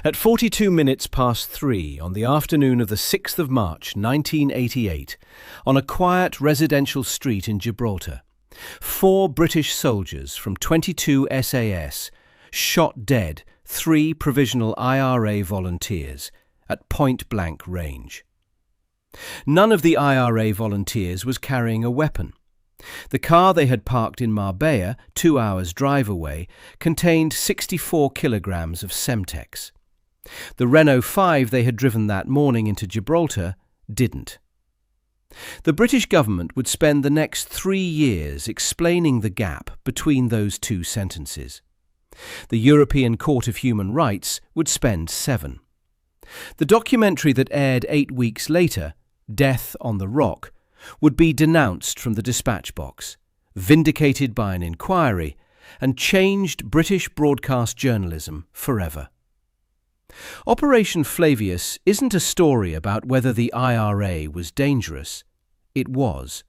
At 42 minutes past 3 on the afternoon of the 6th of March 1988, on a quiet residential street in Gibraltar, 4 British soldiers from 22 SAS shot dead 3 Provisional IRA volunteers at point-blank range. None of the IRA volunteers was carrying a weapon. The car they had parked in Marbella, 2 hours' drive away, contained 64 kilograms of Semtex. The Renault 5 they had driven that morning into Gibraltar didn't. The British government would spend the next 3 years explaining the gap between those 2 sentences. The European Court of Human Rights would spend 7. The documentary that aired 8 weeks later, Death on the Rock, would be denounced from the Despatch Box, vindicated by an inquiry, and changed British broadcast journalism forever. Operation Flavius isn't a story about whether the IRA was dangerous. It was.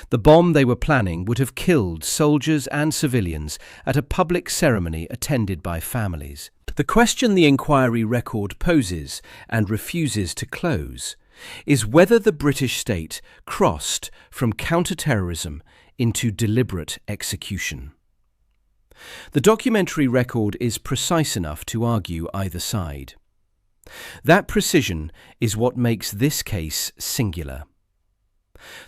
The bomb they were planning would have killed soldiers and civilians at a public ceremony attended by families. The question the inquiry record poses and refuses to close is whether the British state crossed from counter-terrorism into deliberate execution. The documentary record is precise enough to argue either side. That precision is what makes this case singular.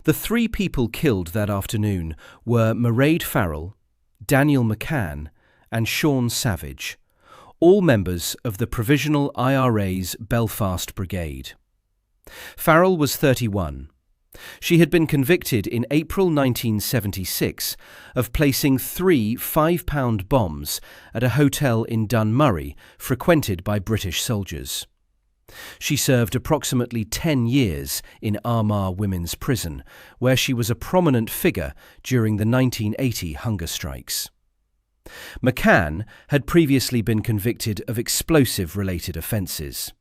The 3 people killed that afternoon were Mairead Farrell, Daniel McCann and Sean Savage, all members of the Provisional IRA's Belfast Brigade. Farrell was 31. She had been convicted in April 1976 of placing 3 5-pound bombs at a hotel in Dunmurry frequented by British soldiers. She served approximately 10 years in Armagh Women's Prison, where she was a prominent figure during the 1980 hunger strikes. McCann had previously been convicted of explosive-related offences.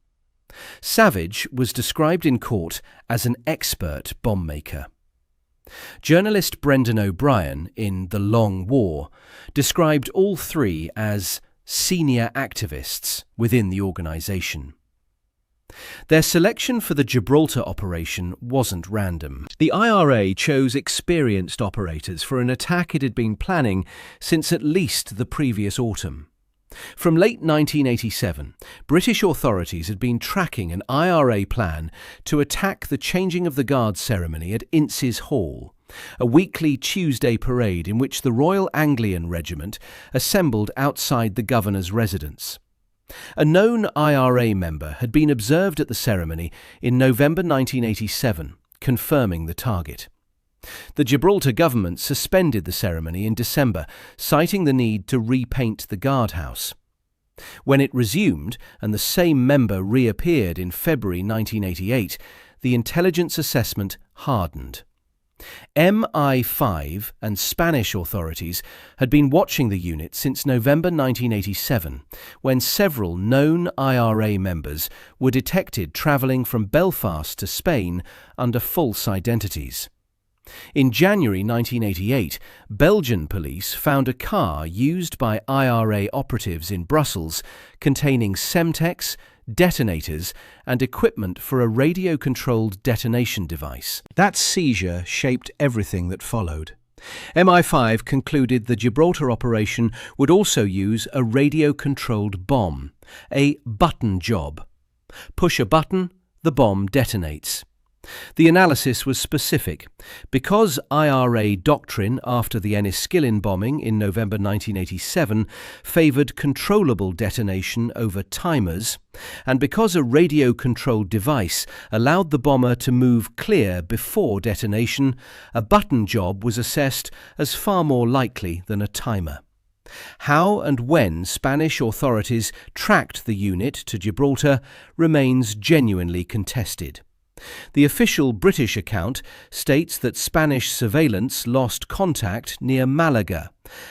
Savage was described in court as an expert bomb maker. Journalist Brendan O'Brien, in The Long War, described all 3 as senior activists within the organisation. Their selection for the Gibraltar operation wasn't random. The IRA chose experienced operators for an attack it had been planning since at least the previous autumn. From late 1987, British authorities had been tracking an IRA plan to attack the Changing of the Guard ceremony at Ince's Hall, a weekly Tuesday parade in which the Royal Anglian Regiment assembled outside the governor's residence. A known IRA member had been observed at the ceremony in November 1987, confirming the target. The Gibraltar government suspended the ceremony in December, citing the need to repaint the guardhouse. When it resumed and the same member reappeared in February 1988, the intelligence assessment hardened. MI5 and Spanish authorities had been watching the unit since November 1987, when several known IRA members were detected travelling from Belfast to Spain under false identities. In January 1988, Belgian police found a car used by IRA operatives in Brussels containing Semtex, detonators and equipment for a radio-controlled detonation device. That seizure shaped everything that followed. MI5 concluded the Gibraltar operation would also use a radio-controlled bomb, a button job. Push a button, the bomb detonates. The analysis was specific. Because IRA doctrine after the Enniskillen bombing in November 1987 favoured controllable detonation over timers, and because a radio-controlled device allowed the bomber to move clear before detonation, a button job was assessed as far more likely than a timer. How and when Spanish authorities tracked the unit to Gibraltar remains genuinely contested. The official British account states that Spanish surveillance lost contact near Malaga,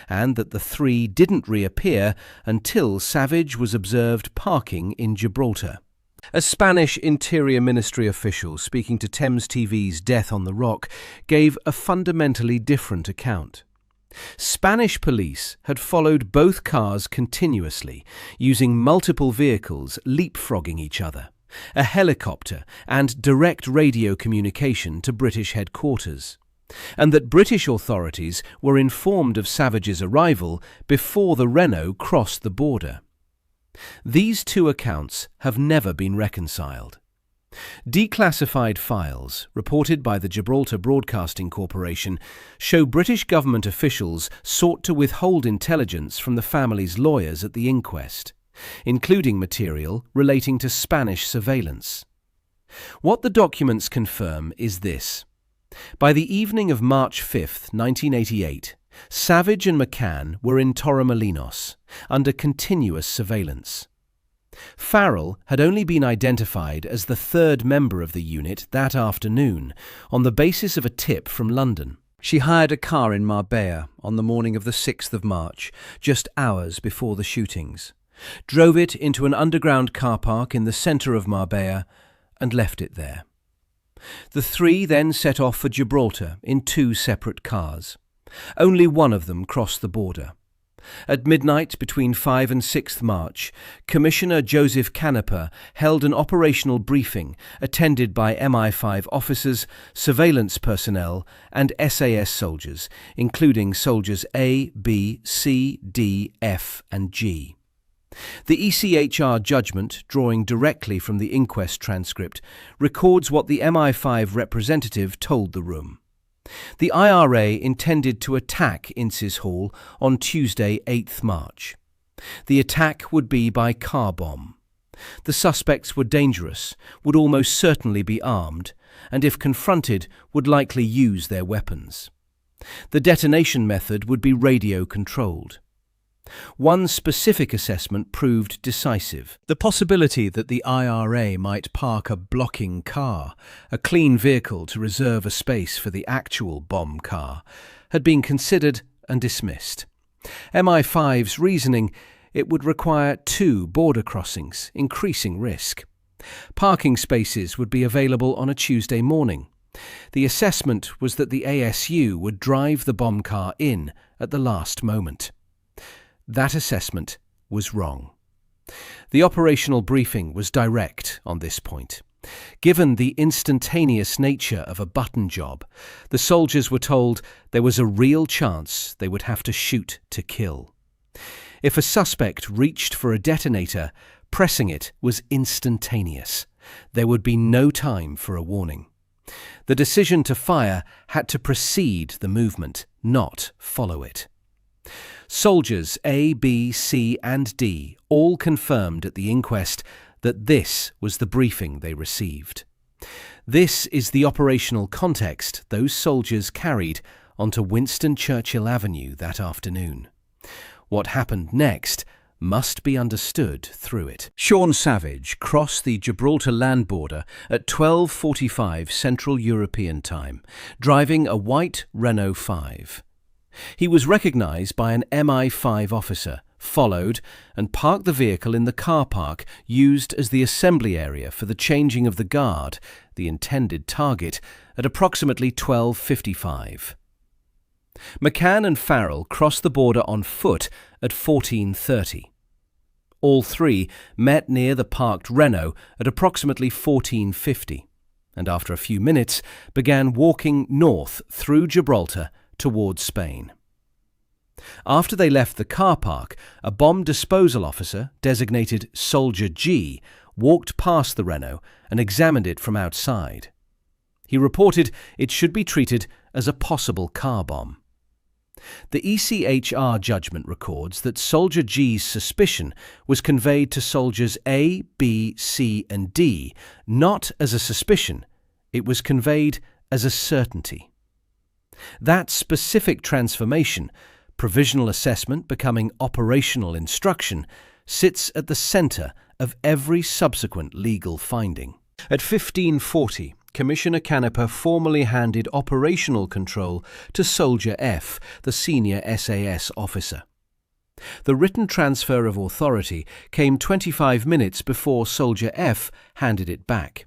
and that the 3 didn't reappear until Savage was observed parking in Gibraltar. A Spanish Interior Ministry official speaking to Thames TV's Death on the Rock gave a fundamentally different account. Spanish police had followed both cars continuously, using multiple vehicles leapfrogging each other, a helicopter and direct radio communication to British headquarters, and that British authorities were informed of Savage's arrival before the Renault crossed the border. These two accounts have never been reconciled. Declassified files, reported by the Gibraltar Broadcasting Corporation, show British government officials sought to withhold intelligence from the family's lawyers at the inquest, including material relating to Spanish surveillance. What the documents confirm is this. By the evening of March 5, 1988, Savage and McCann were in Torremolinos, under continuous surveillance. Farrell had only been identified as the third member of the unit that afternoon on the basis of a tip from London. She hired a car in Marbella on the morning of the 6th of March, just hours before the shootings, drove it into an underground car park in the centre of Marbella, and left it there. The three then set off for Gibraltar in two separate cars. Only one of them crossed the border. At midnight between 5 and 6th March, Commissioner Joseph Canepa held an operational briefing attended by MI5 officers, surveillance personnel and SAS soldiers, including soldiers A, B, C, D, F and G. The ECHR judgment, drawing directly from the inquest transcript, records what the MI5 representative told the room. The IRA intended to attack Inces Hall on Tuesday, 8th March. The attack would be by car bomb. The suspects were dangerous, would almost certainly be armed, and if confronted, would likely use their weapons. The detonation method would be radio-controlled. One specific assessment proved decisive. The possibility that the IRA might park a blocking car, a clean vehicle to reserve a space for the actual bomb car, had been considered and dismissed. MI5's reasoning: it would require 2 border crossings, increasing risk. Parking spaces would be available on a Tuesday morning. The assessment was that the ASU would drive the bomb car in at the last moment. That assessment was wrong. The operational briefing was direct on this point. Given the instantaneous nature of a button job, the soldiers were told there was a real chance they would have to shoot to kill. If a suspect reached for a detonator, pressing it was instantaneous. There would be no time for a warning. The decision to fire had to precede the movement, not follow it. Soldiers A, B, C and D all confirmed at the inquest that this was the briefing they received. This is the operational context those soldiers carried onto Winston Churchill Avenue that afternoon. What happened next must be understood through it. Sean Savage crossed the Gibraltar land border at 12:45 Central European Time, driving a white Renault 5. He was recognised by an MI5 officer, followed, and parked the vehicle in the car park used as the assembly area for the changing of the guard, the intended target, at approximately 12:55. McCann and Farrell crossed the border on foot at 14:30. All three met near the parked Renault at approximately 14:50, and after a few minutes began walking north through Gibraltar towards Spain. After they left the car park, a bomb disposal officer, designated Soldier G, walked past the Renault and examined it from outside. He reported it should be treated as a possible car bomb. The ECHR judgment records that Soldier G's suspicion was conveyed to soldiers A, B, C and D, not as a suspicion, it was conveyed as a certainty. That specific transformation, provisional assessment becoming operational instruction, sits at the centre of every subsequent legal finding. At 15:40, Commissioner Canepa formally handed operational control to Soldier F, the senior SAS officer. The written transfer of authority came 25 minutes before Soldier F handed it back.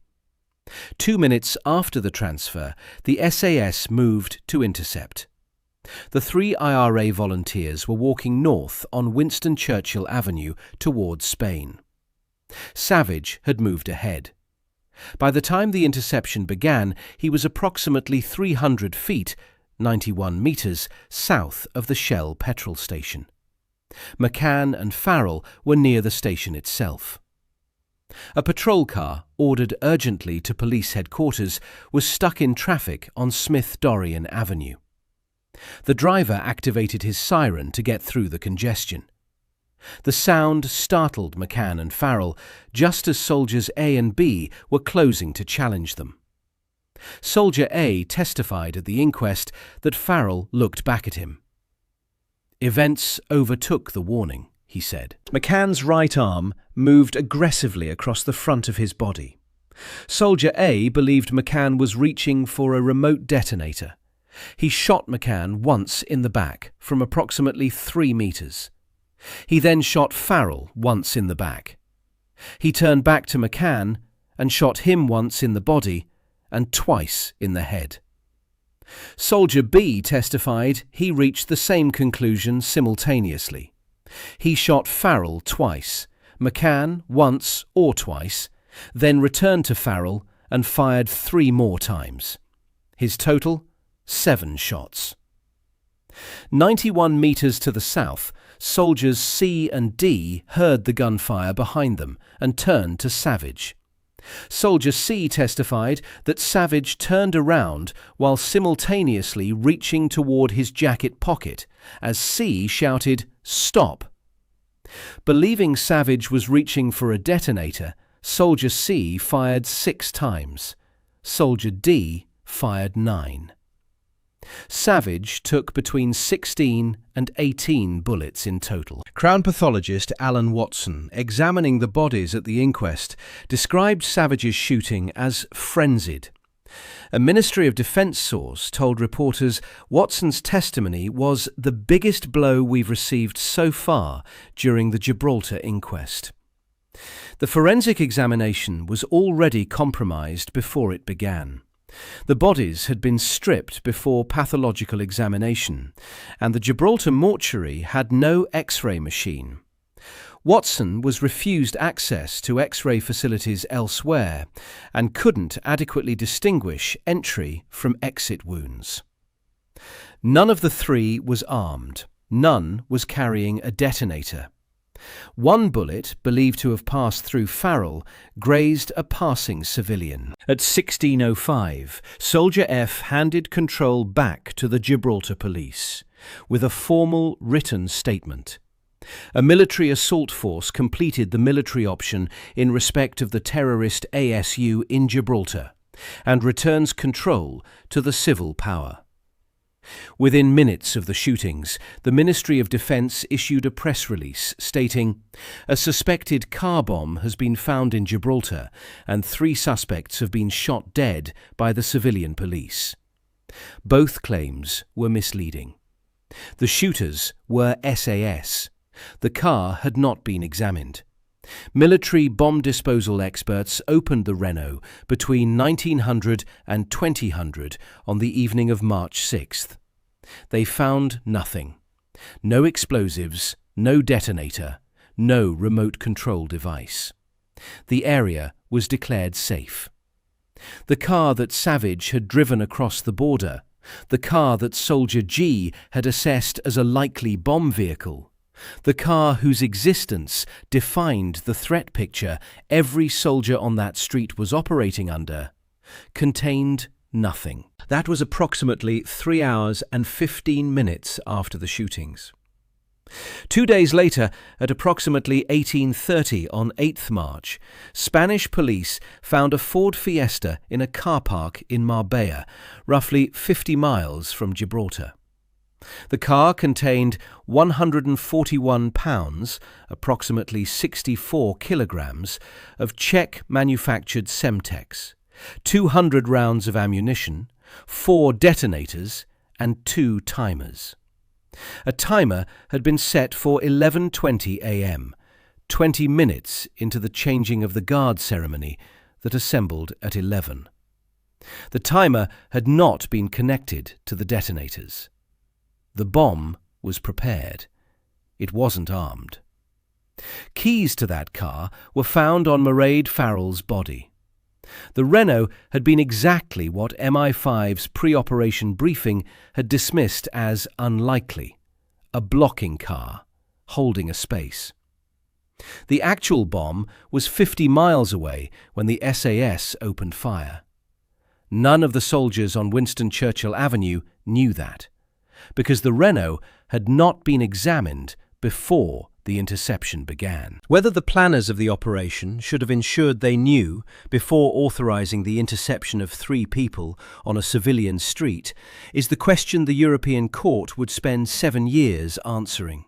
2 minutes after the transfer, the SAS moved to intercept. The 3 IRA volunteers were walking north on Winston Churchill Avenue towards Spain. Savage had moved ahead. By the time the interception began, he was approximately 300 feet, 91 metres, south of the Shell petrol station. McCann and Farrell were near the station itself. A patrol car, ordered urgently to police headquarters, was stuck in traffic on Smith Dorrien Avenue. The driver activated his siren to get through the congestion. The sound startled McCann and Farrell just as soldiers A and B were closing to challenge them. Soldier A testified at the inquest that Farrell looked back at him. "Events overtook the warning," he said. McCann's right arm moved aggressively across the front of his body. Soldier A believed McCann was reaching for a remote detonator. He shot McCann once in the back from approximately 3 meters. He then shot Farrell once in the back. He turned back to McCann and shot him once in the body and twice in the head. Soldier B testified he reached the same conclusion simultaneously. He shot Farrell twice, McCann once or twice, then returned to Farrell and fired 3 more times. His total, 7 shots. 91 meters to the south, soldiers C and D heard the gunfire behind them and turned to Savage. Soldier C testified that Savage turned around while simultaneously reaching toward his jacket pocket as C shouted, "Stop!" Believing Savage was reaching for a detonator, Soldier C fired 6 times. Soldier D fired 9. Savage took between 16 and 18 bullets in total. Crown pathologist Alan Watson, examining the bodies at the inquest, described Savage's shooting as frenzied. A Ministry of Defence source told reporters Watson's testimony was the biggest blow we've received so far during the Gibraltar inquest. The forensic examination was already compromised before it began. The bodies had been stripped before pathological examination, and the Gibraltar mortuary had no X-ray machine. Watson was refused access to X-ray facilities elsewhere and couldn't adequately distinguish entry from exit wounds. None of the 3 was armed. None was carrying a detonator. 1 bullet, believed to have passed through Farrell, grazed a passing civilian. At 16:05, Soldier F handed control back to the Gibraltar police with a formal written statement. A military assault force completed the military option in respect of the terrorist ASU in Gibraltar and returns control to the civil power. Within minutes of the shootings, the Ministry of Defence issued a press release stating, "A suspected car bomb has been found in Gibraltar and 3 suspects have been shot dead by the civilian police." Both claims were misleading. The shooters were SAS. The car had not been examined. Military bomb disposal experts opened the Renault between 1900 and 2000 on the evening of March 6th. They found nothing. No explosives, no detonator, no remote control device. The area was declared safe. The car that Savage had driven across the border, the car that Soldier G had assessed as a likely bomb vehicle, the car whose existence defined the threat picture every soldier on that street was operating under, contained nothing. That was approximately 3 hours and 15 minutes after the shootings. 2 days later, at approximately 18:30 on 8th March, Spanish police found a Ford Fiesta in a car park in Marbella, roughly 50 miles from Gibraltar. The car contained 141 pounds, approximately 64 kilograms, of Czech-manufactured Semtex, 200 rounds of ammunition, 4 detonators, and 2 timers. A timer had been set for 11:20 a.m., 20 minutes into the changing of the guard ceremony that assembled at 11. The timer had not been connected to the detonators. The bomb was prepared. It wasn't armed. Keys to that car were found on Mairead Farrell's body. The Renault had been exactly what MI5's pre-operation briefing had dismissed as unlikely, a blocking car, holding a space. The actual bomb was 50 miles away when the SAS opened fire. None of the soldiers on Winston Churchill Avenue knew that, because the Renault had not been examined before the interception began. Whether the planners of the operation should have ensured they knew before authorizing the interception of 3 people on a civilian street is the question the European Court would spend 7 years answering.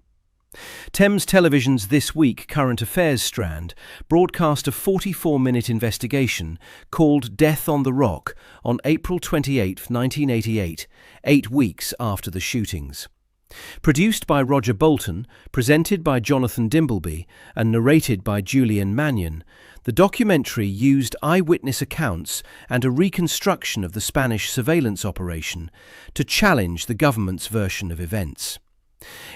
Thames Television's This Week current affairs strand broadcast a 44-minute investigation called Death on the Rock on April 28, 1988, 8 weeks after the shootings. Produced by Roger Bolton, presented by Jonathan Dimbleby, and narrated by Julian Mannion, the documentary used eyewitness accounts and a reconstruction of the Spanish surveillance operation to challenge the government's version of events.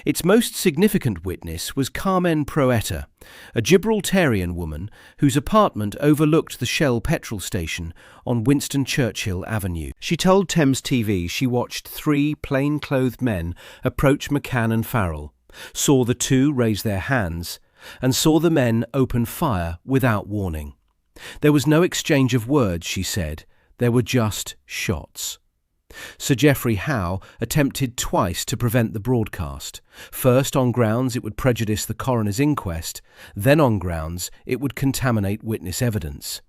Its most significant witness was Carmen Proeta, a Gibraltarian woman whose apartment overlooked the Shell petrol station on Winston Churchill Avenue. She told Thames TV she watched 3 plain-clothed men approach McCann and Farrell, saw the 2 raise their hands, and saw the men open fire without warning. There was no exchange of words, she said. There were just shots. Sir Geoffrey Howe attempted twice to prevent the broadcast, first on grounds it would prejudice the coroner's inquest, then on grounds it would contaminate witness evidence.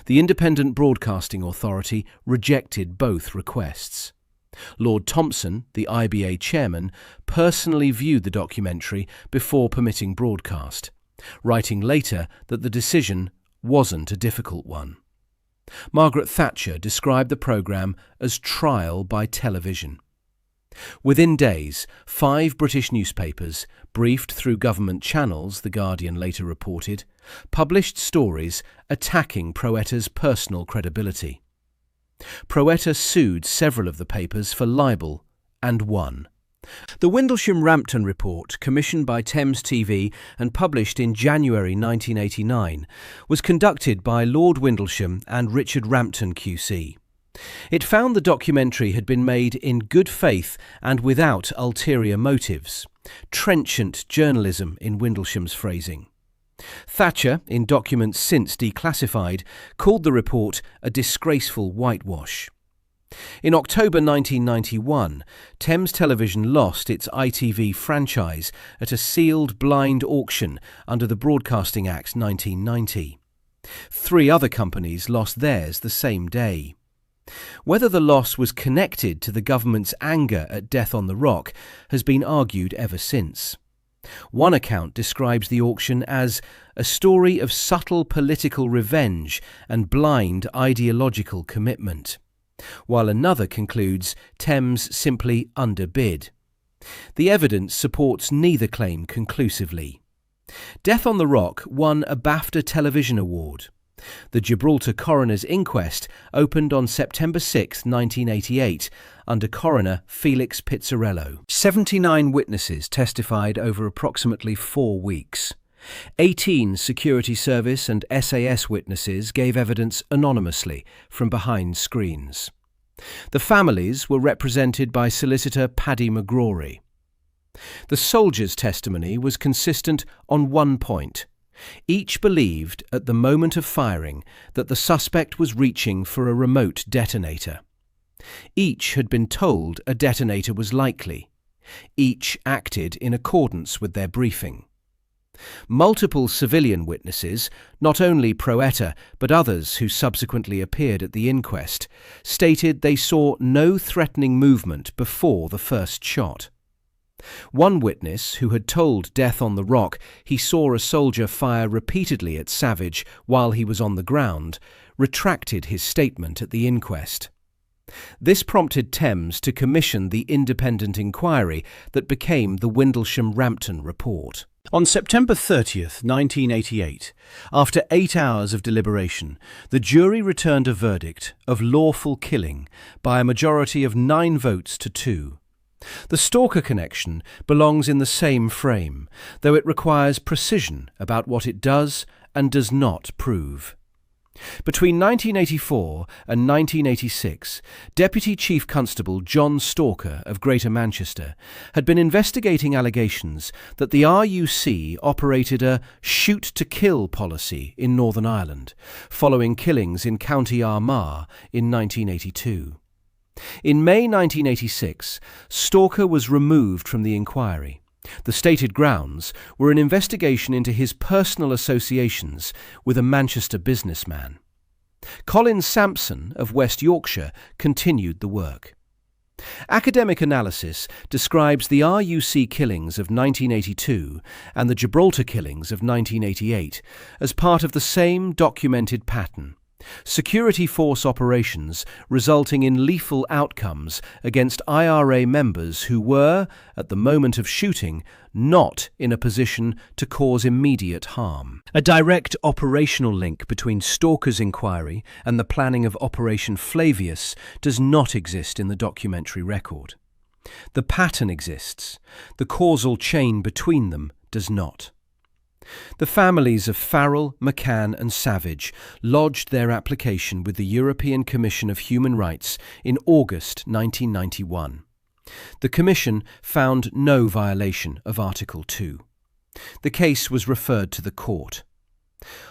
The Independent Broadcasting Authority rejected both requests. Lord Thompson, the IBA chairman, personally viewed the documentary before permitting broadcast, writing later that the decision wasn't a difficult one. Margaret Thatcher described the programme as trial by television. Within days, 5 British newspapers, briefed through government channels, The Guardian later reported, published stories attacking Proeta's personal credibility. Proeta sued several of the papers for libel and won. The Windlesham-Rampton Report, commissioned by Thames TV and published in January 1989, was conducted by Lord Windlesham and Richard Rampton QC. It found the documentary had been made in good faith and without ulterior motives, trenchant journalism in Windlesham's phrasing. Thatcher, in documents since declassified, called the report a disgraceful whitewash. In October 1991, Thames Television lost its ITV franchise at a sealed blind auction under the Broadcasting Act 1990. 3 other companies lost theirs the same day. Whether the loss was connected to the government's anger at Death on the Rock has been argued ever since. One account describes the auction as a story of subtle political revenge and blind ideological commitment, while another concludes Thames simply underbid. The evidence supports neither claim conclusively. Death on the Rock won a BAFTA Television Award. The Gibraltar Coroner's inquest opened on September 6, 1988, under Coroner Felix Pizzarello. 79 witnesses testified over approximately 4 weeks. 18 security service and SAS witnesses gave evidence anonymously from behind screens. The families were represented by solicitor Paddy McGrory. The soldiers' testimony was consistent on one point. Each believed at the moment of firing that the suspect was reaching for a remote detonator. Each had been told a detonator was likely. Each acted in accordance with their briefing. Multiple civilian witnesses, not only Proeta but others who subsequently appeared at the inquest, stated they saw no threatening movement before the first shot. One witness, who had told Death on the Rock he saw a soldier fire repeatedly at Savage while he was on the ground, retracted his statement at the inquest. This prompted Thames to commission the independent inquiry that became the Windlesham-Rampton Report. On September 30th, 1988, after 8 hours of deliberation, the jury returned a verdict of lawful killing by a majority of 9 votes to 2. The Stalker connection belongs in the same frame, though it requires precision about what it does and does not prove. Between 1984 and 1986, Deputy Chief Constable John Stalker of Greater Manchester had been investigating allegations that the RUC operated a shoot-to-kill policy in Northern Ireland, following killings in County Armagh in 1982. In May 1986, Stalker was removed from the inquiry. The stated grounds were an investigation into his personal associations with a Manchester businessman. Colin Sampson of West Yorkshire continued the work. Academic analysis describes the RUC killings of 1982 and the Gibraltar killings of 1988 as part of the same documented pattern: security force operations resulting in lethal outcomes against IRA members who were, at the moment of shooting, not in a position to cause immediate harm. A direct operational link between Stalker's inquiry and the planning of Operation Flavius does not exist in the documentary record. The pattern exists. The causal chain between them does not. The families of Farrell, McCann and Savage lodged their application with the European Commission of Human Rights in August 1991. The Commission found no violation of Article 2. The case was referred to the court.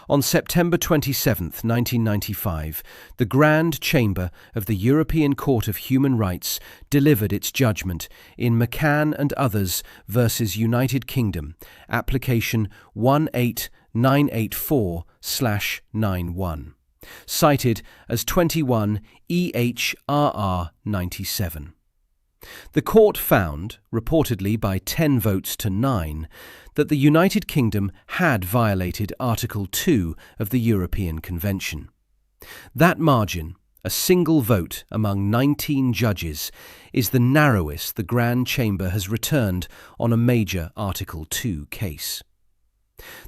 On September 27, 1995, the Grand Chamber of the European Court of Human Rights delivered its judgment in McCann and others versus United Kingdom, application 18984/91, cited as 21 EHRR 97. The court found, reportedly by 10 votes to 9, that the United Kingdom had violated Article 2 of the European Convention. That margin, a single vote among 19 judges, is the narrowest the Grand Chamber has returned on a major Article 2 case.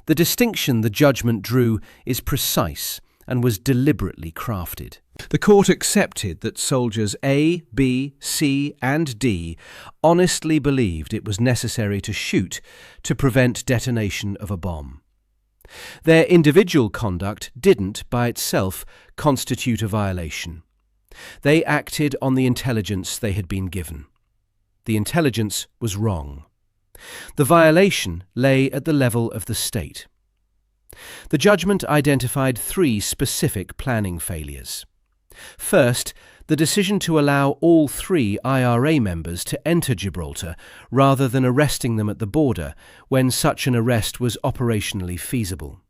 The distinction the judgment drew is precise and was deliberately crafted. The court accepted that soldiers A, B, C and D honestly believed it was necessary to shoot to prevent detonation of a bomb. Their individual conduct didn't, by itself, constitute a violation. They acted on the intelligence they had been given. The intelligence was wrong. The violation lay at the level of the state. The judgment identified 3 specific planning failures. First, the decision to allow all 3 IRA members to enter Gibraltar rather than arresting them at the border when such an arrest was operationally feasible.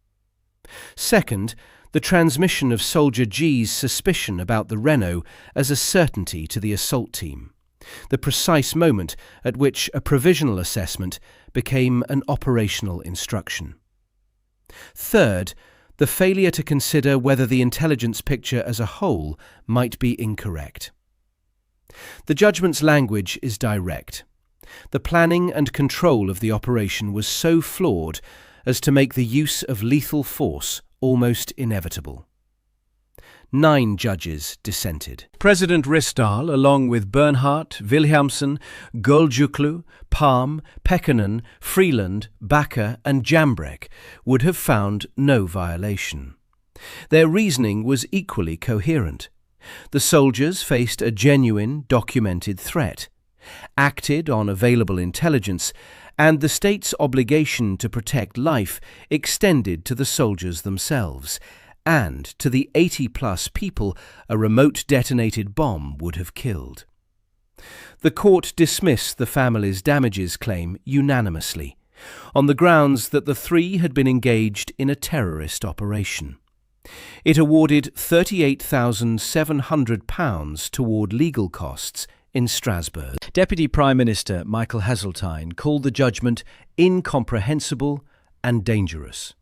Second, the transmission of Soldier G's suspicion about the Renault as a certainty to the assault team, the precise moment at which a provisional assessment became an operational instruction. Third, the failure to consider whether the intelligence picture as a whole might be incorrect. The judgment's language is direct. The planning and control of the operation was so flawed as to make the use of lethal force almost inevitable. 9 judges dissented. President Ristal, along with Bernhardt, Williamson, Goldjuklu, Palm, Pekkanen, Freeland, Bakker and Jambrecht, would have found no violation. Their reasoning was equally coherent. The soldiers faced a genuine, documented threat, acted on available intelligence, and the state's obligation to protect life extended to the soldiers themselves, and to the 80-plus people a remote detonated bomb would have killed. The court dismissed the family's damages claim unanimously, on the grounds that the 3 had been engaged in a terrorist operation. It awarded £38,700 toward legal costs in Strasbourg. Deputy Prime Minister Michael Heseltine called the judgment incomprehensible and dangerous.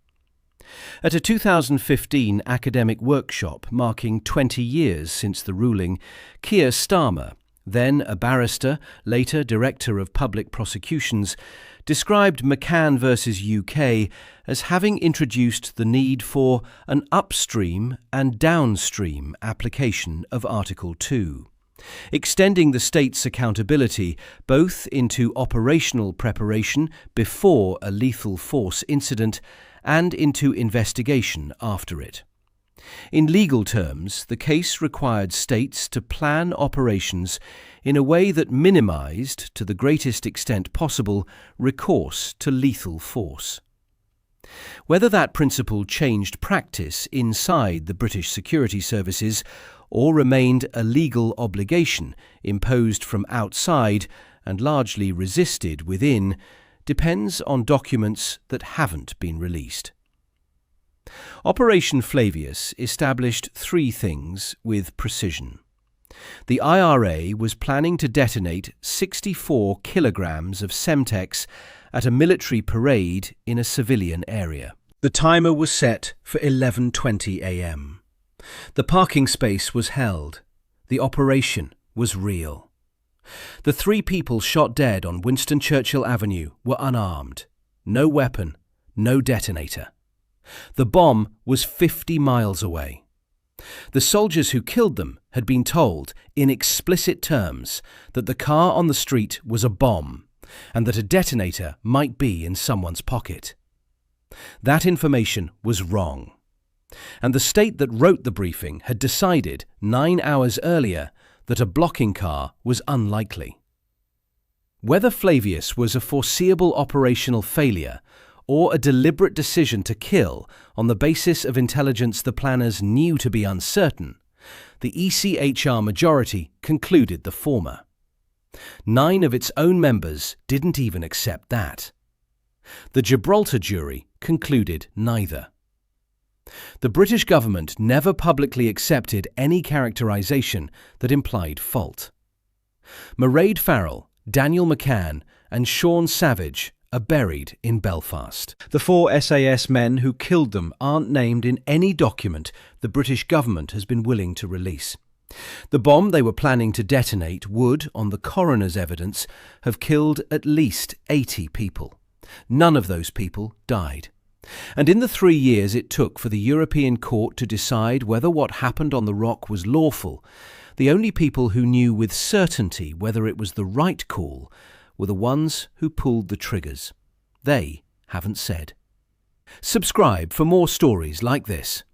At a 2015 academic workshop marking 20 years since the ruling, Keir Starmer, then a barrister, later Director of Public Prosecutions, described McCann versus UK as having introduced the need for an upstream and downstream application of Article 2. extending the state's accountability both into operational preparation before a lethal force incident and into investigation after it. In legal terms, the case required states to plan operations in a way that minimized, to the greatest extent possible, recourse to lethal force. Whether that principle changed practice inside the British security services or remained a legal obligation imposed from outside and largely resisted within depends on documents that haven't been released. Operation Flavius established three things with precision. The IRA was planning to detonate 64 kilograms of Semtex at a military parade in a civilian area. The timer was set for 11:20 a.m. The parking space was held. The operation was real. The three people shot dead on Winston Churchill Avenue were unarmed. No weapon, no detonator. The bomb was 50 miles away. The soldiers who killed them had been told, in explicit terms, that the car on the street was a bomb and that a detonator might be in someone's pocket. That information was wrong. And the state that wrote the briefing had decided 9 hours earlier that a blocking car was unlikely. Whether Flavius was a foreseeable operational failure or a deliberate decision to kill on the basis of intelligence the planners knew to be uncertain, the ECHR majority concluded the former. 9 of its own members didn't even accept that. The Gibraltar jury concluded neither. The British government never publicly accepted any characterization that implied fault. Mairead Farrell, Daniel McCann, and Sean Savage are buried in Belfast. The 4 SAS men who killed them aren't named in any document the British government has been willing to release. The bomb they were planning to detonate would, on the coroner's evidence, have killed at least 80 people. None of those people died. And in the 3 years it took for the European court to decide whether what happened on the rock was lawful, the only people who knew with certainty whether it was the right call were the ones who pulled the triggers. They haven't said. Subscribe for more stories like this.